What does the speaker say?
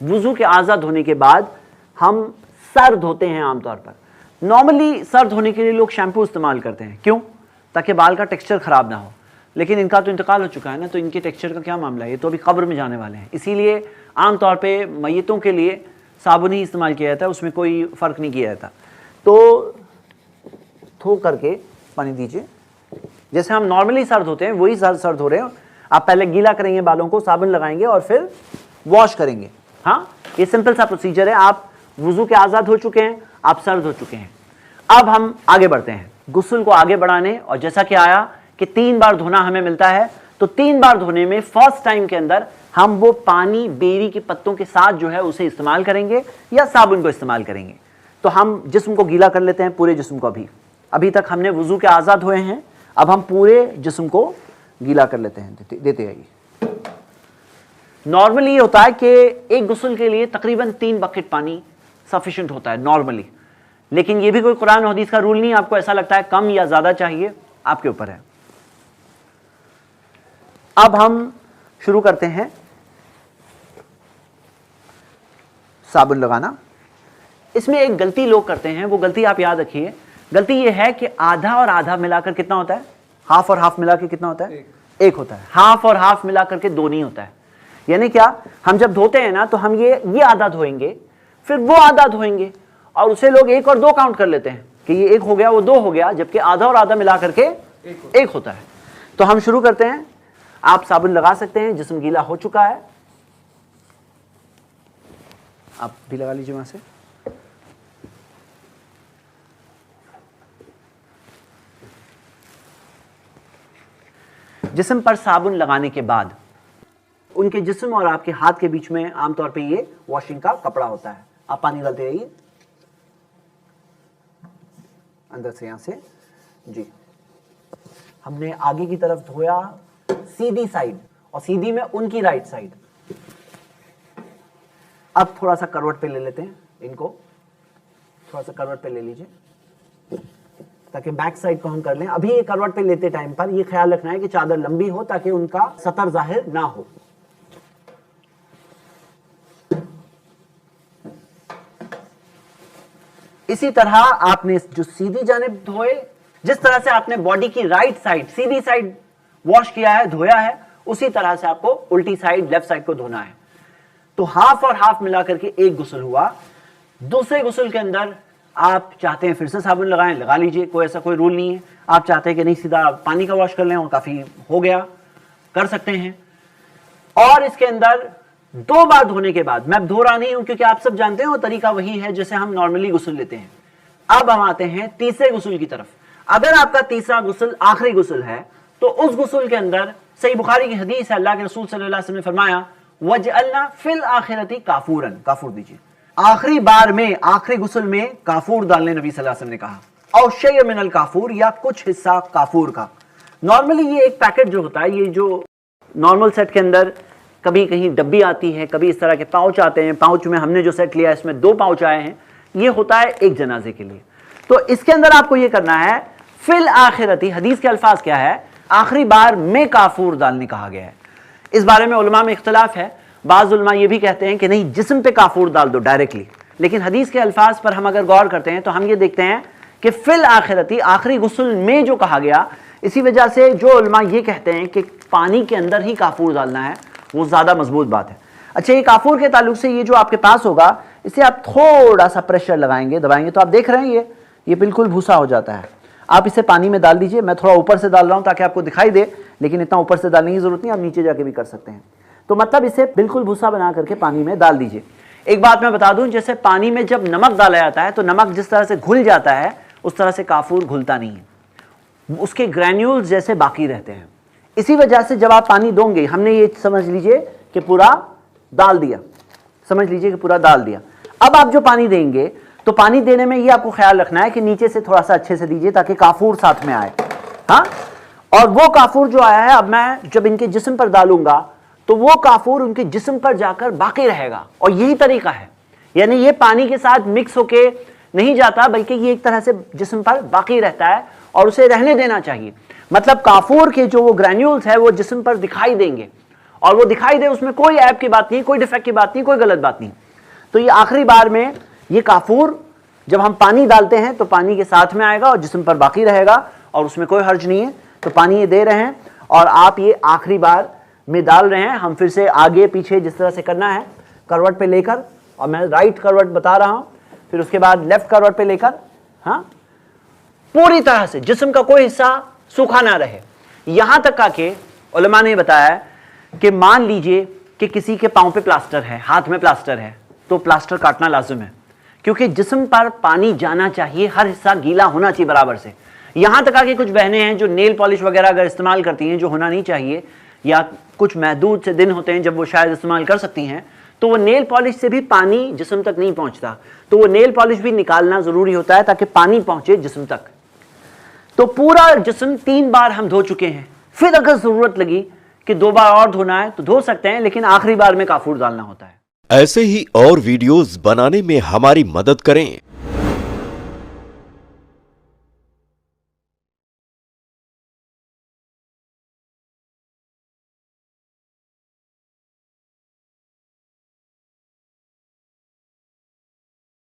वुजू के आज़ाद होने के बाद हम सर धोते हैं आमतौर पर। नॉर्मली सर धोने के लिए लोग शैम्पू इस्तेमाल करते हैं, क्यों? ताकि बाल का टेक्सचर ख़राब ना हो। लेकिन इनका तो इंतकाल हो चुका है ना, तो इनके टेक्सचर का क्या मामला है, ये तो अभी कब्र में जाने वाले हैं। इसीलिए आमतौर पे मैयतों के लिए साबुन ही इस्तेमाल किया जाता है, उसमें कोई फ़र्क नहीं किया जाता। तो थो करके पानी दीजिए, जैसे हम नॉर्मली सर धोते हैं वही सर धो रहे हैं। आप पहले गीला करेंगे बालों को, साबुन लगाएंगे और फिर वॉश करेंगे। हाँ, ये सिंपल सा प्रोसीजर है। आप वुजू के आज़ाद हो चुके हैं, आप सर धो चुके हैं। अब हम आगे बढ़ते हैं गुस्ल को आगे बढ़ाने। और जैसा कि आया कि 3 बार धोना हमें मिलता है, तो 3 बार धोने में फर्स्ट टाइम के अंदर हम वो पानी बेरी के पत्तों के साथ जो है उसे इस्तेमाल करेंगे या साबुन को इस्तेमाल करेंगे। तो हम जिस्म को गीला कर लेते हैं, पूरे जिस्म को। अभी तक हमने वुजू के आज़ाद हुए हैं, अब हम पूरे जिस्म को गीला कर लेते हैं। देते आइए। नॉर्मली ये होता है कि एक गुस्ल के लिए तकरीबन 3 बकेट पानी सफिशिएंट होता है नॉर्मली, लेकिन ये भी कोई कुरान और हदीस का रूल नहीं। आपको ऐसा लगता है कम या ज़्यादा चाहिए, आपके ऊपर है। अब हम शुरू करते हैं साबुन लगाना। इसमें एक गलती लोग करते हैं, वो गलती आप याद रखिए। गलती ये है कि आधा और आधा मिलाकर कितना होता है, हाफ और हाफ मिलाकर कितना होता है, एक होता है। हाफ और हाफ मिलाकर के 2 नहीं होता है। यानी क्या, हम जब धोते हैं ना तो हम ये आधा धोएंगे, फिर वो आधा धोएंगे, और उसे लोग 1 और 2 काउंट कर लेते हैं कि ये 1 हो गया, वो 2 हो गया, जबकि आधा और आधा मिला करके 1 होता है। तो हम शुरू करते हैं। आप साबुन लगा सकते हैं, जिस्म गीला हो चुका है, आप भी लगा लीजिए वहां से। जिस्म पर साबुन लगाने के बाद उनके जिस्म और आपके हाथ के बीच में आमतौर पे ये वॉशिंग का कपड़ा होता है। आप पानी डालते रहिए अंदर से, यहां से जी। हमने आगे की तरफ धोया सीधी साइड, और सीधी में उनकी राइट साइड। अब थोड़ा सा करवट पे ले लेते हैं इनको, थोड़ा सा करवट पे ले लीजिए ताकि बैक साइड को हम कर लें। अभी ये करवट पे लेते टाइम पर ये ख्याल रखना है कि चादर लंबी हो ताकि उनका सतर जाहिर ना हो। इसी तरह आपने जो सीधी जानिब धोए, जिस तरह से आपने बॉडी की राइट साइड सीधी साइड वॉश किया है, धोया है, उसी तरह से आपको उल्टी साइड लेफ्ट साइड को धोना है। तो हाफ और हाफ मिलाकर के एक गुस्ल हुआ। दूसरे गुस्ल के अंदर आप चाहते हैं फिर से साबुन लगाएं, लगा लीजिए, कोई ऐसा कोई रूल नहीं है। आप चाहते हैं कि नहीं सीधा पानी का वॉश कर लें और काफी हो गया, कर सकते हैं। और इसके अंदर 2 बार धोने के बाद, मैं धो रहा नहीं हूं क्योंकि आप सब जानते हैं वो तरीका वही है जैसे हम नॉर्मली गुस्ल लेते हैं। अब हम आते हैं तीसरे गुस्ल की तरफ। अगर आपका तीसरा गुस्ल आखिरी गुस्ल है तो उस गुस्ल के अंदर सही बुखारी की हदीस है, अल्लाह के रसूल सल्लल्लाहु अलैहि वसल्लम ने फरमाया वजअलना फिल आखिरती काफूरन, काफूर दीजिए। आखिरी बार में, आखिरी गुस्ल में काफूर डालने नबी सल्लल्लाहु अलैहि वसल्लम ने कहा, और शय मिनल काफूर, या कुछ हिस्सा काफूर का। नॉर्मली ये एक पैकेट जो होता है, ये जो नॉर्मल सेट के अंदर कभी कहीं डब्बी आती है, कभी इस तरह के पाउच आते हैं। पाउच में हमने जो सेट लिया है इसमें 2 पाउच आए हैं। ये होता है एक जनाजे के लिए। तो इसके अंदर आपको ये करना है फिल आखिरती, हदीस के अल्फाज क्या है, आखिरी बार में काफूर डालने कहा गया है। इस बारे में उलमा में इख्तलाफ है। बाज़ उलमा ये भी कहते हैं कि नहीं, जिस्म पे काफूर डाल दो डायरेक्टली। लेकिन हदीस के अल्फाज पर हम अगर गौर करते हैं तो हम ये देखते हैं कि फिल आखिरती, आखिरी गुस्ल में जो कहा गया, इसी वजह से जो उलमा ये कहते हैं कि पानी के अंदर ही काफूर डालना है, वो ज्यादा मजबूत बात है। अच्छा, ये काफूर के ताल्लुक से ये जो आपके पास होगा, इसे आप थोड़ा सा प्रेशर लगाएंगे, दबाएंगे, तो आप देख रहे हैं ये बिल्कुल भूसा हो जाता है। आप इसे पानी में डाल दीजिए। मैं थोड़ा ऊपर से डाल रहा हूं ताकि आपको दिखाई दे, लेकिन इतना ऊपर से डालने की जरूरत नहीं, आप नीचे जाके भी कर सकते हैं। तो मतलब इसे बिल्कुल भूसा बना करके पानी में डाल दीजिए। एक बात मैं बता दूं, जैसे पानी में जब नमक डाला जाता है तो नमक जिस तरह से घुल जाता है उस तरह से काफूर घुलता नहीं है, उसके ग्रैन्यूल्स जैसे बाकी रहते हैं। इसी वजह से जब आप पानी दोगे, हमने ये समझ लीजिए कि पूरा डाल दिया, समझ लीजिए कि पूरा डाल दिया। अब आप जो पानी देंगे तो पानी देने में ये आपको ख्याल रखना है कि नीचे से थोड़ा सा अच्छे से दीजिए ताकि काफूर साथ में आए। हाँ, और वो काफूर जो आया है, अब मैं जब इनके जिस्म पर डालूंगा तो वो काफूर उनके जिस्म पर जाकर बाकी रहेगा। और यही तरीका है, यानी ये पानी के साथ मिक्स होके नहीं जाता, बल्कि ये एक तरह से जिस्म पर बाकी रहता है और उसे रहने देना चाहिए। मतलब काफूर के जो वो ग्रैन्यूल्स है वो जिस्म पर दिखाई देंगे और वो दिखाई दे, उसमें कोई ऐप की बात नहीं, कोई डिफेक्ट की बात नहीं, कोई गलत बात नहीं। तो ये आखिरी बार में ये काफूर जब हम पानी डालते हैं तो पानी के साथ में आएगा और जिस्म पर बाकी रहेगा और उसमें कोई हर्ज नहीं है। तो पानी ये दे रहे हैं और आप ये आखिरी बार में डाल रहे हैं। हम फिर से आगे पीछे जिस तरह से करना है करवट पे लेकर, और मैं राइट करवट बता रहा हूं, फिर उसके बाद लेफ्ट करवट पे लेकर, हाँ, पूरी तरह से जिस्म का कोई हिस्सा सूखा ना रहे। यहां तक आके उलमा ने बताया कि मान लीजिए कि किसी के पांव पे प्लास्टर है, हाथ में प्लास्टर है, तो प्लास्टर काटना लाजिम है, क्योंकि जिस्म पर पानी जाना चाहिए, हर हिस्सा गीला होना चाहिए बराबर से। यहां तक आके कुछ बहनें हैं जो नेल पॉलिश वगैरह अगर इस्तेमाल करती हैं, जो होना नहीं चाहिए, या कुछ महदूद से दिन होते हैं जब वो शायद इस्तेमाल कर सकती हैं, तो वो नेल पॉलिश से भी पानी जिस्म तक नहीं पहुंचता, तो वो नेल पॉलिश भी निकालना जरूरी होता है ताकि पानी पहुंचे जिस्म तक। तो पूरा जिस्म 3 बार हम धो चुके हैं। फिर अगर जरूरत लगी कि 2 बार और धोना है तो धो सकते हैं, लेकिन आखिरी बार में काफूर डालना होता है। ऐसे ही और वीडियोस बनाने में हमारी मदद करें